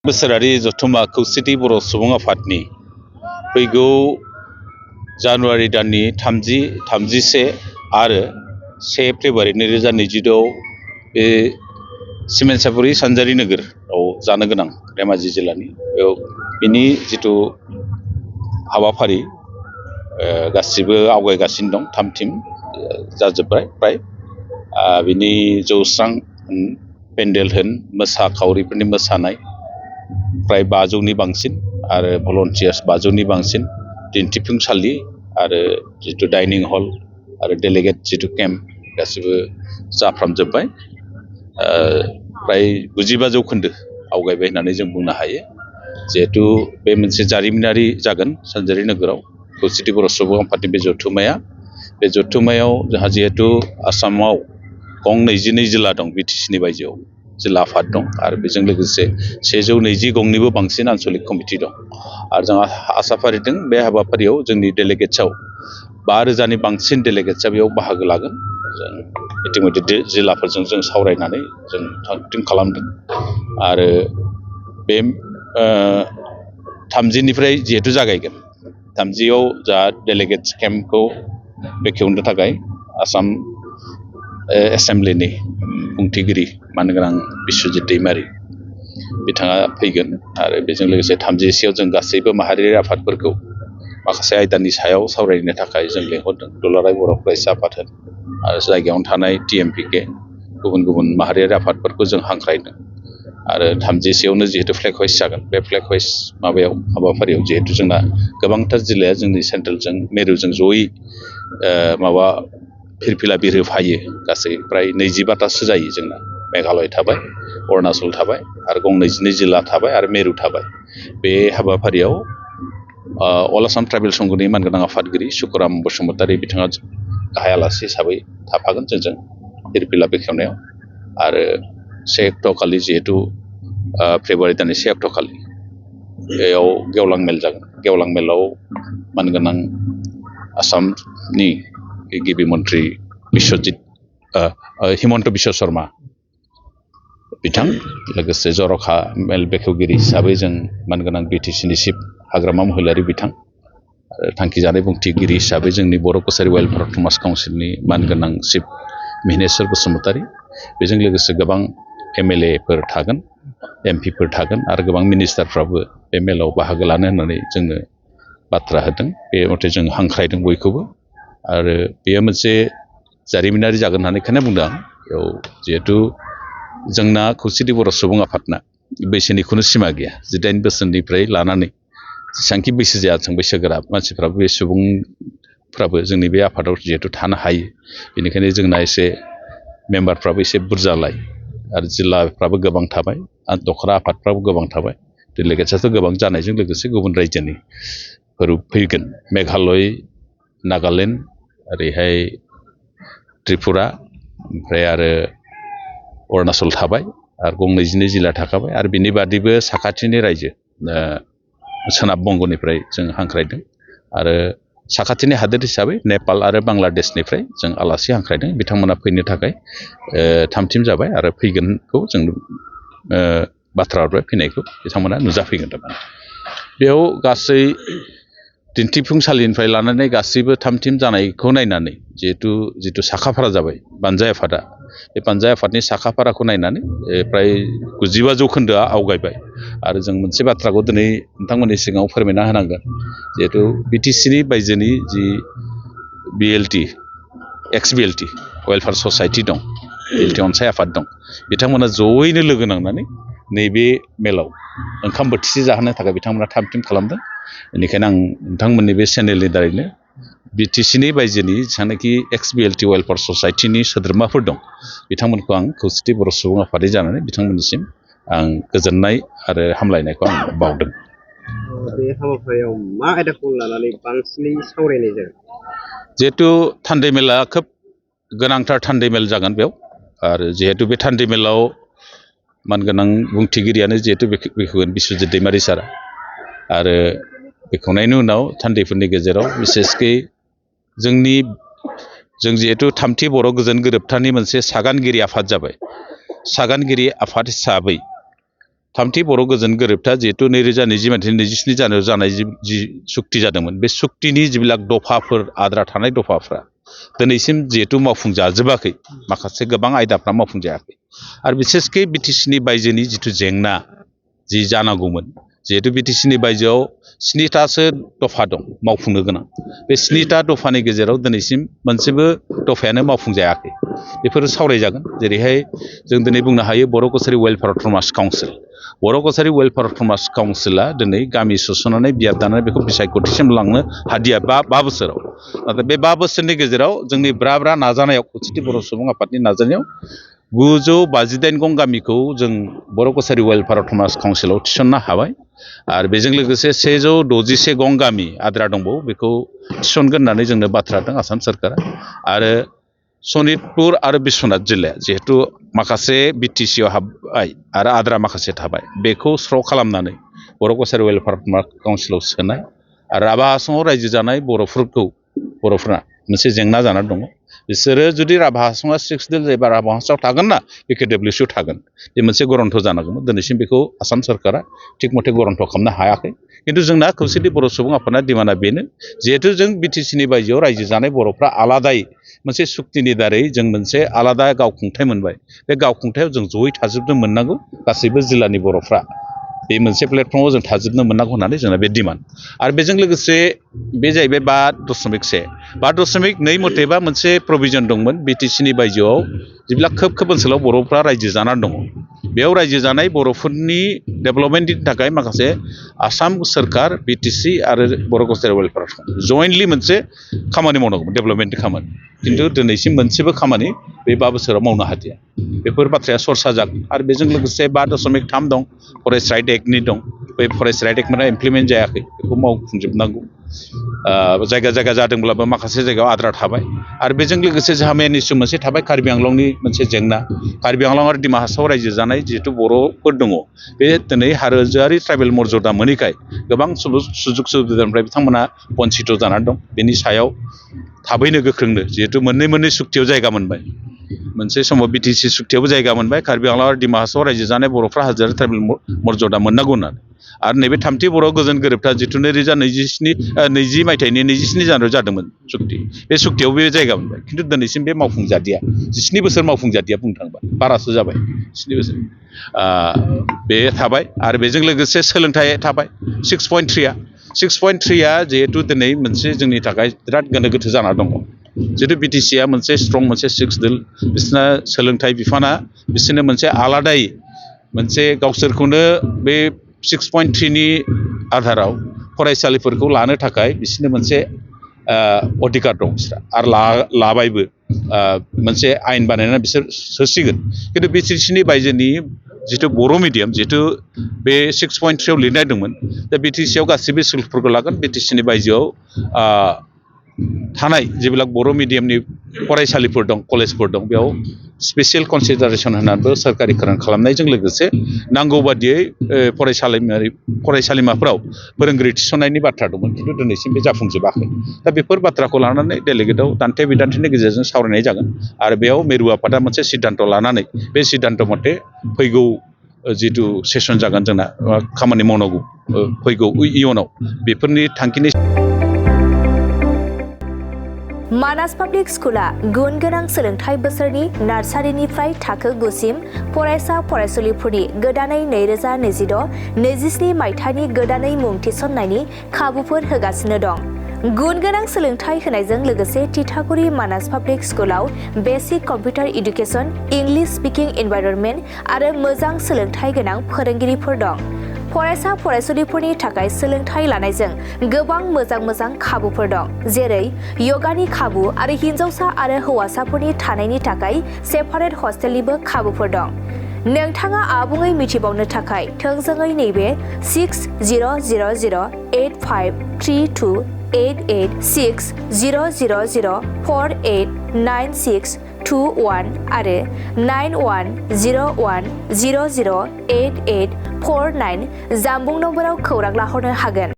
बोसोरारि जथुम्मा खौसेथि बर' सुबुं आफादनि फैगौ जानुवारि दाननि 31 आरो 1 फेब्रुवारि 2026 बे सिमेन्सापुरि सानजारि नोगोराव जानो गोनां धेमाजि जिल्लानि बेयाव बिनि जिथु हाबाफारि गासिबो आवगायगासिनो दं थाम-थिम जाजोब्बाय प्राय बिनि जौस्रां पेन्डेल होन मोसाखावरिफोरनि मोसानाय प्राय 500नि बांसिन आरो भलन्टियार्स 500नि बांसिन दिन्थिफुंसालि आरो जिथु डाइनिं हल आरो डेलिगेट जिथु केम्प गासिबो जाफ्रामजोब्बाय प्राय 95 जौखोन्दो आवगायबाय होननानै जों बुंनो हायो जिहेतु बे मोनसे जारिमिनारि जागोन सानजारि नोगोराव खौसेथि बर' सुबुं आफादनि बे जथुम्मायाव जोंहा जिहेतु आसामाव गं 22 जिल्ला दं बिटिसिनि बायजोआव जिल्ला आफाद दं आरो बेजों लोगोसे 120 गंनिबो बांसिन आन्चलिक कमिटि दं आरो जों आसा फारिदों बे हाबाफारियाव जोंनि डेलिगेट्सआव 5000नि बांसिन डेलिगेट्सआ बेयाव बाहागो लागोन जों इतिमধ্যे जिल्लाफोरजों जों सावरायनानै जों थाम-थिम खालामदों आरो बे 30निफ्राय जिहेतु जागायगोन 30आव जा डेलिगेट्स केम्पखौ बेखेवनो थाखाय आसाम एसेम्ब्लिनि बुंथिगिरि मानगोनां बिस्वजित दैमारि बिथाङा फैगोन आरो बेजों लोगोसे 31आव जों गासैबो माहारियारि आफादफोरखौ माखासे आयदानि सायाव सावरायनो थाखाय जों लेंहरदों दुलाराय बर' फरायसा आफाद आरो जायगायावनो थानाय TMPK गुबुन माहारियारि आफादफोरखौ जों हांख्रायदों आरो 31आवनो जिहेतु फ्लेग हइस्ट जागोन बे फ्लेग हइस्ट हाबाफारियाव जिहेतु जोंना गोबांथार जिल्लाया जोंनि सेन्ट्रेलजों मिरुजों जयै फिरफिला बिरहोफायो गासै प्राय 25थासो जायो जोंना मेघालय थाबाय अरुणाचल थाबाय आरो गं 22 जिल्ला थाबाय आरो मिरु थाबाय बे हाबाफारियाव अल आसाम ट्राइबेल संघनि मानगोनां आफादगिरि सुकुराम बसुमतारी बिथाङा गाहाय आलासि हिसाबै थाफागोन जोंजों फिरफिला बेखेवनायाव आरो 1 अक्ट'खालि जिहेतु फेब्रुवारि दाननि 1 अक्ट'खालि बेयाव गेवलां मेल जागोन गेवलां मेलाव मानगोनां आसामनि गिबि मन्थ्रि हिमन्त बिश्व शर्मा बिथां लोगोसे जर'खा मेल बेखेवगिरि हिसाबै जों मानगोनां बिटिसिनि चिफ हाग्रामा महिलारि बिथां आरो थांखिजानाय बुंथिगिरि हिसाबै जोंनि बर' कसारि वेलफेयार समाज काउन्सिलनि मानगोनां चिफ मिहिनेश्वर बसुमतारी बेजों लोगोसे गोबां MLAफोर थागोन MPफोर थागोन आरो गोबां मिनिस्टारफ्राबो बे मेलाव बाहागो लानो होननानै जोंनो बाथ्रा होदों बे मथे जों हांख्रायदों बयखौबो आरो बेयो मोनसे जारिमिनारि जागोन होननानै खोना बुंदों आं बेयाव जिहेतु जोंना खौसेथि बर' सुबुं आफादना बैसोनि सिमा गैया 18 बोसोरनिफ्राय लानानै जेसेबांखि बैसो जायाथों बैसोगोरा मानसिफ्राबो बे सुबुंफ्राबो जोंनि बे आफादाव जिहेतु थानो हायो बेनिखायनो जोंना एसे मेम्बारफ्राबो एसे बुरजालाय आरो जिल्लाफ्राबो गोबां थाबाय आरो दखरा आफादफ्राबो गोबां थाबाय डेलिगेट्सआथ' गोबां जानायजों लोगोसे गुबुन रायजोनिफोर फैगोन मेघालय नागालेण्ड ओरैहाय त्रिपुरा ओमफ्राय आरो अरुणाचल थाबाय आरो गं 22 जिल्ला थाखाबाय आरो बिनि बादैबो साखाथिनि रायजो सोनाब बंगनिफ्राय जों हांख्रायदों आरो साखाथिनि हादोर हिसाबै नेपाल आरो बांलादेशनिफ्राय जों आलासि हांख्रायदों बिथांमोना फैनो थाखाय थाम-थिम जाबाय आरो फैगोनखौ जों बाथ्रा हरबाय फैनायखौ बिथांमोना नुजाफैगोन थारमाने बेयाव गासै दिन्थिफुंसालिनिफ्राय लानानै गासैबो थाम-थिम जानायखौ नायनानै जिहेतु साखाफारा जाबाय बानजाय आफादा बे बानजाय आफादनि साखाफाराखौ नायनानै प्राय 95 जौखोन्दोआ आवगायबाय आरो जों मोनसे बाथ्राखौ दिनै नोंथांमोननि सिगाङाव फोरमायना होनांगोन जिहेतु बिटिसिनि बायजोनि जि एक्स-BLT वेलफेयार ससाइटि दं BLT अनसाय आफाद दं बिथांमोना जयैनो लोगो नांनानै नैबे मेलाव ओंखाम बोथिसे जाहोनो थाखाय बिथांमोना थाम-थिम खालामदों बेनिखायनो आं नोंथांमोननि बे चेनेलनि दारैनो बिटिसिनि बायजोनि जेसांनाखि एक्स-BLT वेलफेयार ससाइटिनि सोद्रोमाफोर दं बिथांमोनखौ आं खौसेथि बर' सुबुं आफादै जानानै बिथांमोननिसिम आं गोजोननाय आरो हामलायनायखौ आं बावदों। बे हाबाफारियाव मा आयदाखौ लानानै बांसिनै सावरायनाय जागोन? जिहेतु थान्दै मेला खोब गोनांथार थान्दै मेल जागोन बेयाव आरो जिहेतु बे थान्दै मेलाव मानगोनां बुंथिगिरियानो जिहेतु बेखेवगोन बिस्वजित दैमारि सारा आरो बेखेवनायनि उनाव थान्दैफोरनि गेजेराव बिसेसकै जों जिहेतु थामथि बर' गोजोन गोरोबथानि मोनसे सागानगिरि आफाद जाबाय सागानगिरि आफाद हिसाबै थामथि बर' गोजोन गोरोबथा जिहेतु 2020 मायथाइनि 27 जानुवारियाव जानाय जि सुक्ति जादोंमोन बे सुक्तिनि जिबिलाक दफाफोर आद्रा थानाय दफाफ्रा दिनैसिम जिहेतु मावफुंजाजोबाखै माखासे गोबां आयदाफ्रा मावफुंजायाखै आरो बिसेसकै बिटिसिनि बायजोनि जिथु जेंना जि जानांगौमोन जिहेतु बिटिसिनि बायजोआव 7थासो दफा दं मावफुंनो गोनां बे 7था दफानि गेजेराव दिनैसिम मोनसेबो दफायानो मावफुंजायाखै बेफोरो सावरायजागोन जेरैहाय जों दिनै बुंनो हायो बर' कसारि वेलफेयार अट'नमास काउन्सिल बर' कसारि वेलफेयार अट'नमास काउन्सिला दिनै गामि सोसननानै बियाब दानानै बेखौ बिसायख'थिसिम लांनो हादिया 5 बोसोराव नाथाय बे 5 बोसोरनि गेजेराव जोंनि ब्रा नाजानायाव खौसेथि बर' सुबुं आफादनि नाजानायाव 958 गं गामिखौ जों बर' कसारि वेलफेयार अट'नमास काउन्सिलाव थिसननो हाबाय आरो बेजों लोगोसे 161 गं गामि आद्रा दंबावो बेखौ थिसनगोन होननानै जोंनो बाथ्रा होदों आसाम सोरखारा आरो सनितपुर आरो बिश्वनाथ जिल्लाया जिहेतु माखासे बिटिसिआव हाबबाय आरो आद्रा माखासे थाबाय बेखौ स्र' खालामनानै बर' कसारि वेलफेयार अट'नमास काउन्सिलाव सोनाय आरो राभा हासङाव रायजो जानाय बर'फ्रा मोनसे जेंना जानानै दङ बिसोरो जुदि राभा हासङा 6 दिल जायोबा राभा हासङाव थागोन ना PKWCआव थागोन बे मोनसे गरन्थ जानांगौमोन दिनैसिम बेखौ आसाम सोरखारा थिग मथे गरन्थ खालामनो हायाखै खिन्थु जोंना खौसेथि बर' सुबुं आफादना डिमान्डआ बेनो जिहेतु जों बिटिसिनि बायजोआव रायजो जानाय बर'फ्रा आलादायै मोनसे सुक्तिनि दारै जों मोनसे आलादा गावखुंथाय मोनबाय बे गावखुंथायाव जों जयै थाजोबनो मोननांगौ गासैबो जिल्लानि बर'फ्रा बे मोनसे प्लेटफर्माव जों थाजोबनो मोननांगौ होननानै जोंना बे डिमान्ड आरो बेजों लोगोसे बे जाहैबाय 5.1 5.2 मथेबा मोनसे प्रभिजन दंमोन बिटिसिनि बायजोआव जेब्ला खोब ओनसोलाव बर'फ्रा रायजो जानानै दङ बेयाव रायजो जानाय बर'फोरनि डेभेलपमेन्टनि थाखाय माखासे आसाम सोरखार बिटिसि आरो बर' कसारि वेलफेयार जयेन्टलि मोनसे खामानि मावनांगौमोन डेभेलपमेन्टनि खामानि खिन्थु दिनैसिम मोनसेबो खामानि बे 5 बोसोराव मावनो हादिया बेफोर बाथ्राया सरसा जागोन आरो बेजों लोगोसे 5.3 दं फरेस्ट राइट एक्टनि दं बे फरेस्ट राइट एक्टआ इमप्लिमेन्ट जायाखै बेखौ मावफुंजोबनांगौ जायगा जादोंब्लाबो माखासे जायगायाव आद्रा थाबाय आरो बेजों लोगोसे जोंहा मेन इस्यु मोनसे थाबाय कार्बि आंलंनि मोनसे जेंना कार्बि आंलं आरो डिमा हासाव रायजो जानाय जिहेतु बर'फोर दङ बे दिनै हारियारि ट्राइबेल मर्यादा मोनैखाय गोबां सुजुग सुबिदानिफ्राय बिथांमोना बन्सित जानानै दं बेनि सायाव थाबैनो गोख्रोंनो जिहेतु मोननै सुक्तियाव जायगा मोनबाय मोनसे समाव बिटिसि सुक्तियावबो जायगा मोनबाय कार्बि आंलं आरो डिमा हासाव रायजो जानाय बर'फ्रा हारियारि ट्राइबेल मर्यादा मोननांगौ होननानै आरो नैबे थामथि बर' गोजोन गोरोबथा जिथु 2020 मायथाइनि 27 जानुवारियाव जादोंमोन सुक्ति बे सुक्तियाव बे जायगा मोनबाय खिन्थु दिनैसिम बे मावफुंजादिया 17 बोसोर मावफुंजादिया बुंनो थाङोबा बारासो जाबाय 17 बोसोर बे थाबाय आरो बेजों लोगोसे सोलोंथाइ थाबाय 6.3 जिहेतु दिनै मोनसे जोंनि थाखाय बिराद गोनो गोथो जाना दङ जिहेतु बिटिसिआ मोनसे स्ट्रं मोनसे 6 दिल बिसोरना सोलोंथाइ बिफाना बिसोरनो मोनसे आलादायै मोनसे गावसोरखौनो बे 6.3नि आधाराव फरायसालिफोरखौ लानो थाखाय बिसोरनो मोनसे अधिकार दं बिसोरहा आरो लाबायबो मोनसे आयेन बानायनानै बिसोर सोसिगोन खिन्थु बिटिसिनि बायजोनि जिथु बर' मिडियाम जिहेतु बे 6.3आव लिरनाय दंमोन दा बिटिसिआव गासैबो स्कुलफोरखौ लागोन बिटिसिनि बायजोआव थानाय जेब्ला बर' मिडियामनि फरायसालिफोर दं कलेजफोर दं बेयाव स्पेसियेल कनसिडारेसन होनानैबो सोरखारिकरण खालामनायजों लोगोसे नांगौ बादियै फरायसालिमाफोराव फोरोंगिरि थिसननायनि बाथ्रा दंमोन खिन्थु दिनैसिम बे जाफुंजोबाखै दा बेफोर बाथ्राखौ लानानै डेलिगेटआव दान्थे बिदान्थेनि गेजेरजों सावरायनाय जागोन आरो बेयाव मिरु आफादा मोनसे सिद्धान्त लानानै बे सिद्धान्त मथे फैगौ जिथु सेसन जागोन जोंना खामानि मावनांगौ फैगौ इयुनाव बेफोरनि थांखिनि मानास पाब्लिक स्कुला गुन गोनां सोलोंथाइ बोसोरनि नार्सारिनिफ्राय थाखो 9सिम फरायसा फरायसुलिफोरनि गोदानै 2026-27 मायथाइनि गोदानै मुं थिसननायनि खाबुफोर होगासिनो दं। गुन गोनां सोलोंथाइ होनायजों लोगोसे तितागुरि मानास पाब्लिक स्कुलाव basic computer education, English speaking environment आरो मोजां सोलोंथाइ गोनां फोरोंगिरिफोर दं। फरायसा फरायसुलिफोरनि थाखाय सोलोंथाइ लानायजों गोबां मोजां खाबुफोर दं जेरै यगानि खाबु आरो हिन्जावसा आरो हौवासाफोरनि थानायनि थाखाय सेपारेट हस्टेलनिबो खाबुफोर दं। नोंथाङा आबुङै मिथिबावनो थाखाय थोंजोङै नैबे 60008532886000489621 आरो 9101008849 जानबुं नम्बराव खौरां लाहरनो हागोन।